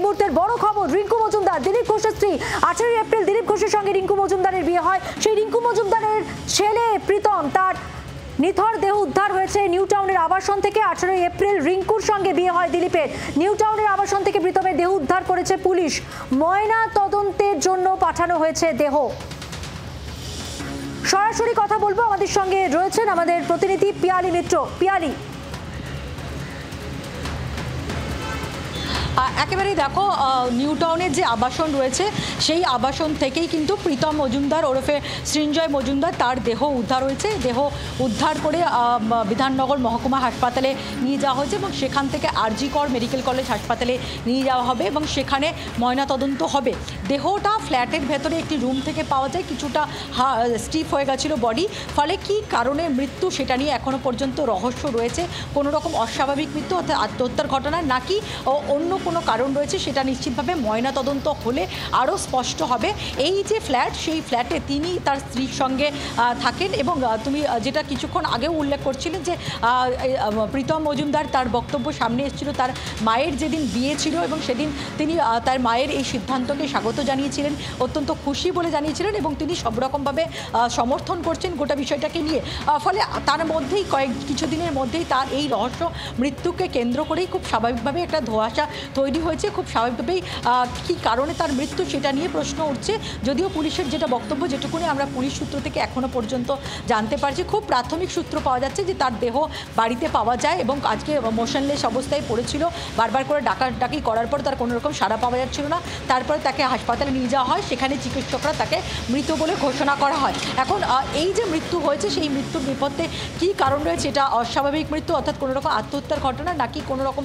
মুহূর্তের বড় খবর, রিঙ্কু মজুমদার দিলীপ ঘোষের স্ত্রী। 18 এপ্রিল দিলীপ ঘোষের সঙ্গে রিঙ্কু মজুমদারের বিয়ে হয়। সেই রিঙ্কু মজুমদারের ছেলে প্রীতম, তার নিথর দেহ উদ্ধার হয়েছে নিউ টাউনের আবাসন থেকে। 18 এপ্রিল রিঙ্কুর সঙ্গে বিয়ে হয় দিলীপের। নিউ টাউনের আবাসন থেকে প্রীতমের দেহ উদ্ধার করেছে পুলিশ। ময়না তদন্তের জন্য পাঠানো হয়েছে দেহ। সরাসরি কথা বলবো, আমাদের সঙ্গে রয়েছেন আমাদের প্রতিনিধি পিয়ালি মিত্র। পিয়ালি, একেবারেই দেখো, নিউ টাউনের যে আবাসন রয়েছে সেই আবাসন থেকেই কিন্তু প্রীতম মজুমদার ওরফে সৃঞ্জয় মজুমদার তার দেহ উদ্ধার হয়েছে। দেহ উদ্ধার করে বিধাননগর মহকুমা হাসপাতালে নিয়ে যাওয়া হয়েছে এবং সেখান থেকে আরজি কর মেডিকেল কলেজ হাসপাতালে নিয়ে যাওয়া হবে এবং সেখানে ময়নাতদন্ত হবে। দেহটা ফ্ল্যাটের ভেতরে একটি রুম থেকে পাওয়া যায়, কিছুটা স্টিফ হয়ে গেছিলো বডি, ফলে কি কারণে মৃত্যু সেটা নিয়ে এখনও পর্যন্ত রহস্য রয়েছে। কোনো রকম অস্বাভাবিক মৃত্যু অর্থাৎ আত্মহত্যার ঘটনা নাকি অন্য কোনো কারণ রয়েছে সেটা নিশ্চিতভাবে ময়নাতদন্ত হলে আরও স্পষ্ট হবে। এই যে ফ্ল্যাট, সেই ফ্ল্যাটে তিনি তার স্ত্রীর সঙ্গে থাকেন এবং তুমি যেটা কিছুক্ষণ আগেও উল্লেখ করছিলেন যে প্রীতম মজুমদার তার বক্তব্য সামনে এসেছিল তার মায়ের যেদিন বিয়ে ছিল এবং সেদিন তিনি তার মায়ের এই সিদ্ধান্তকে স্বাগত জানিয়েছিলেন, অত্যন্ত খুশি বলে জানিয়েছিলেন এবং তিনি সব রকমভাবে সমর্থন করছেন গোটা বিষয়টাকে নিয়ে। ফলে তার মধ্যেই কিছুদিনের মধ্যেই তার এই রহস্য মৃত্যুকে কেন্দ্র করেই খুব স্বাভাবিকভাবে একটা ধোঁয়াশা তৈরি হয়েছে। খুব স্বাভাবিকভাবেই কী কারণে তার মৃত্যু সেটা নিয়ে প্রশ্ন উঠছে। যদিও পুলিশের যেটা বক্তব্য, যেটুকুনি আমরা পুলিশ সূত্র থেকে এখনও পর্যন্ত জানতে পারছি, খুব প্রাথমিক সূত্র পাওয়া যাচ্ছে যে তার দেহ বাড়িতে পাওয়া যায় এবং আজকে মোশনলেস অবস্থায় পড়েছিল। বারবার করে ডাকাডাকি করার পর তার কোনো রকম সাড়া পাওয়া যাচ্ছিল না। তারপরে তাকে হাসপাতালে নিয়ে যাওয়া হয়, সেখানে চিকিৎসকরা তাকে মৃত বলে ঘোষণা করা হয়। এখন এই যে মৃত্যু হয়েছে সেই মৃত্যুর নেপথ্যে কী কারণ রয়েছে, এটা অস্বাভাবিক মৃত্যু অর্থাৎ কোনো রকম আত্মহত্যার ঘটনা নাকি কোনো রকম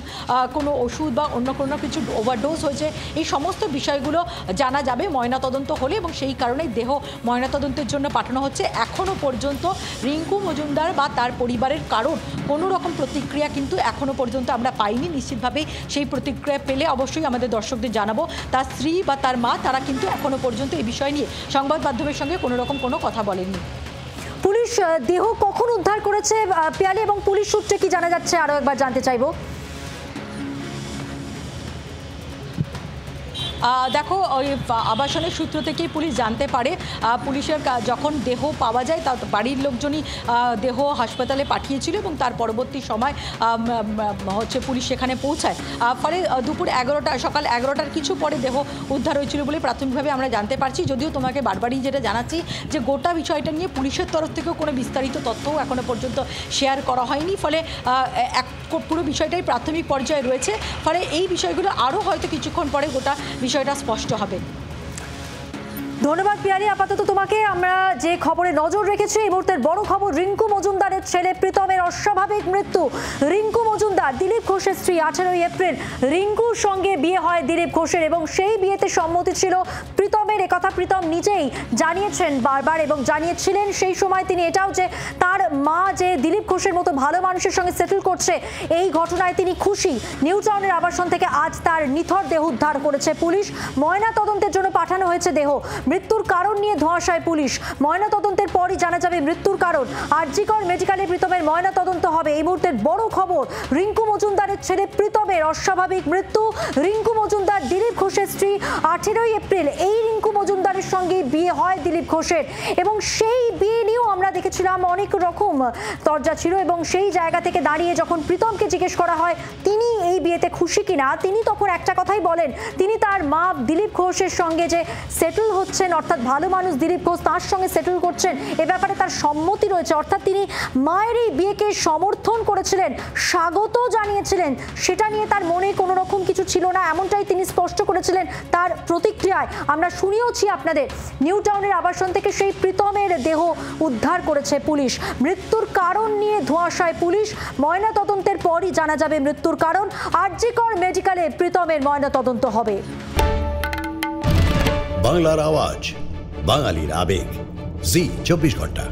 কোনো ওষুধ বা অন্য কোনো কিছু ওভারডোজ হয়েছে, এই সমস্ত বিষয়গুলো জানা যাবে ময়নাতদন্ত হলে এবং সেই কারণেই দেহ ময়নাতদন্তের জন্য পাঠানো হচ্ছে। এখনও পর্যন্ত রিঙ্কু মজুমদার বা তার পরিবারের কারণ কোনো রকম প্রতিক্রিয়া কিন্তু এখনও পর্যন্ত আমরা পাইনি। নিশ্চিতভাবেই সেই প্রতিক্রিয়া পেলে অবশ্যই আমাদের দর্শকদের জানাবো। তার স্ত্রী বা তার মা তারা কিন্তু এখনও পর্যন্ত এই বিষয় নিয়ে সংবাদ মাধ্যমের সঙ্গে কোনো রকম কোনো কথা বলেননি। পুলিশ দেহ কখন উদ্ধার করেছে পিয়ালি, এবং পুলিশ সূত্রে কি জানা যাচ্ছে আরও একবার জানতে চাইবো। দেখো, ওই আবাসনের সূত্র থেকেই পুলিশ জানতে পারে। পুলিশের যখন দেহ পাওয়া যায় তার বাড়ির লোকজনই দেহ হাসপাতালে পাঠিয়েছিল এবং তার পরবর্তী সময় হচ্ছে পুলিশ সেখানে পৌঁছায়। ফলে দুপুর সকাল 11টার কিছু পরে দেহ উদ্ধার হয়েছিল বলে প্রাথমিকভাবে আমরা জানতে পারছি। যদিও তোমাকে বারবারই যেটা জানাচ্ছি যে গোটা বিষয়টা নিয়ে পুলিশের তরফ থেকেও কোনো বিস্তারিত তথ্যও এখনও পর্যন্ত শেয়ার করা হয়নি। ফলে পুরো বিষয়টাই প্রাথমিক পর্যায়ে রয়েছে। ফলে এই বিষয়গুলো আরও হয়তো কিছুক্ষণ পরে গোটা বিষয়টা স্পষ্ট হবে। ধন্যবাদ পিয়ালি, আপাতত তোমাকে। আমরা যে খবরে নজর রেখেছি, এই মুহূর্তের বড় খবর, রিঙ্কু মজুমদারের ছেলে প্রীতমের অস্বাভাবিক মৃত্যু। রিঙ্কু মজুমদার দিলীপ ঘোষের স্ত্রী। 18 এপ্রিল রিঙ্কুর সঙ্গে বিয়ে হয় দিলীপ ঘোষের এবং সেই বিয়েতে সম্মতি ছিল প্রীতমের। একথা প্রীতম নিজেই জানিয়েছেন বারবার এবং জানিয়েছিলেন সেই সময় তিনি এটাও যে তার মা যে দিলীপ ঘোষের মতো ভালো মানুষের সঙ্গে সেটেল করছে, এই ঘটনায় তিনি খুশি। নিউ টাউনের আবাসন থেকে আজ তার নিথর দেহ উদ্ধার করেছে পুলিশ। ময়না তদন্তের জন্য পাঠানো হয়েছে দেহ। মৃত্যুর কারণ নিয়ে ধোঁয়াশায় পুলিশ। ময়না তদন্তের পরই জানা যাবে মৃত্যুর কারণ। আরজি কর মেডিকেলে প্রীতমের ময়না তদন্ত হবে। এই মুহূর্তের বড় খবর, রিঙ্কু মজুমদারের ছেলে প্রীতমের অস্বাভাবিক মৃত্যু। রিঙ্কু মজুমদার দিলীপ ঘোষের স্ত্রী। 18 এপ্রিল এই রিঙ্কু মজুমদারের সঙ্গে বিয়ে হয় দিলীপ ঘোষের এবং সেই বিয়ে নিয়েও আমরা দেখেছিলাম অনেক রকম তরজা ছিল এবং সেই জায়গা থেকে দাঁড়িয়ে যখন প্রীতমকে জিজ্ঞেস করা হয় তিনি এই বিয়েতে খুশি কিনা, তিনি তখন একটা কথাই বলেন, তিনি তার মা দিলীপ ঘোষের সঙ্গে যে সেটেল হচ্ছেন, অর্থাৎ ভালো মানুষ দিলীপ ঘোষ তার সঙ্গে সেটেল করছেন, এ ব্যাপারে তার সম্মতি রয়েছে। অর্থাৎ তিনি মায়ের এই বিয়েকে সমর্থন করেছিলেন, স্বাগত জানিয়েছিলেন, সেটা নিয়ে তার মনে কোনো রকম কিছু ছিল না, এমনটাই তিনি স্পষ্ট করেছিলেন তার প্রতিক্রিয়ায়। আমরা শুনিয়েওছি আপনাদের। নিউ টাউনের আবাসন থেকে সেই প্রীতমের দেহ উদ্ধার করেছে পুলিশ। মৃত্যুর কারণ নিয়ে ধোঁয়াশায় পুলিশ। ময়না তদন্তের পরই জানা যাবে মৃত্যুর কারণ। আরজি কর মেডিকেলে প্রীতমের ময়না তদন্ত হবে। বাংলার আওয়াজ, বাঙালির আবেগ, জি 24 ঘন্টা।